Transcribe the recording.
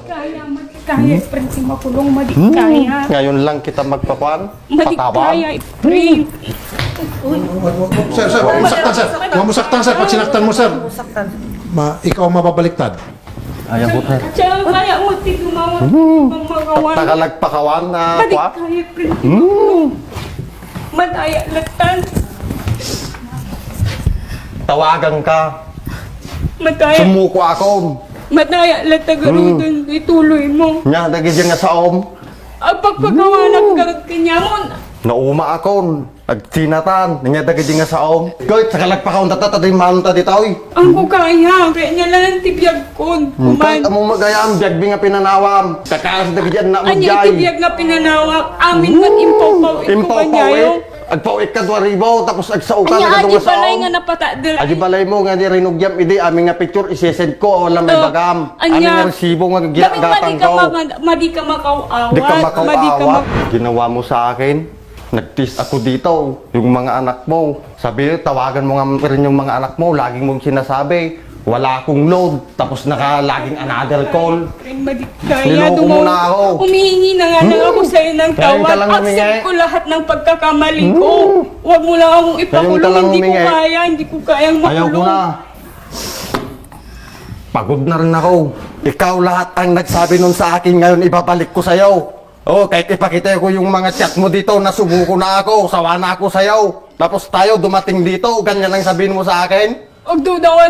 Kaya, Prince, makulong, madikaya. Ngayon lang kita magpakuan? Madikaya, Prince. Sir, huwag mo saktan, sir. Huwag mo saktan, sir. Pag sinaktan mo, sir, ikaw mababaliktad. Ayaw po, sir. Kaya kaya mo tigumawa ng magawan. Takalagpakawan na kwa? Madikaya, Prince. Madaya latan. Tawagan ka. Madaya. Sumuko ako. Madaya latagarudon. Ituloy mo. Nya, nagiging nga sa om. Ang pagpagawa ng kanyamon. Nauma ako. Nagsinatan. Nangyadagiging nga sa om. Kahit sa kalagpakawan tatatadim manon ta dito. Ang ko kaya. Kaya niya lang ang tibiyag ko. Kahit amo magayam, biyagbi nga pinanawam. Kakaas dagigyan na mo Anya tibiyag nga pinanawak. Amin man impaw-paw. Impaw-paw Agpauik ka 2,000 tapos agsaukan Anya ka adi doon sa balay om. nga napatadal. Adi balay mo nga di rinugyam idi aming nga picture isesend ko wala may bagam. Aming nga resibo nga gatang ko. Madi ka makaw-awat. Di ka makauawat. Ginawa mo sa akin. Nag-tease ako dito. Yung mga anak mo. Sabi, tawagan mo nga rin yung mga anak mo. Laging mong sinasabi. Wala akong load. Tapos laging another call. Kaya Niloko mo na ako. Umihingi na nga lang ako sa'yo ng Kaya ka tawad. lang humingi. Accept ko lahat ng pagkakamali ko. Huwag mo lang akong Kaya ka ipakulong. lang Hindi ko humingi. kaya. Hindi ko kayang makulong. Ayaw ko na. Pagod na rin ako. Ikaw lahat ang nagsabi nun sa akin ngayon ibabalik ko sa'yo. Oh, kahit ipakita ko yung mga chat mo dito, nasubuko na ako, sawa na ako sa'yo. Tapos tayo dumating dito, ganyan ang sabihin mo sa akin? Huwag dudawan.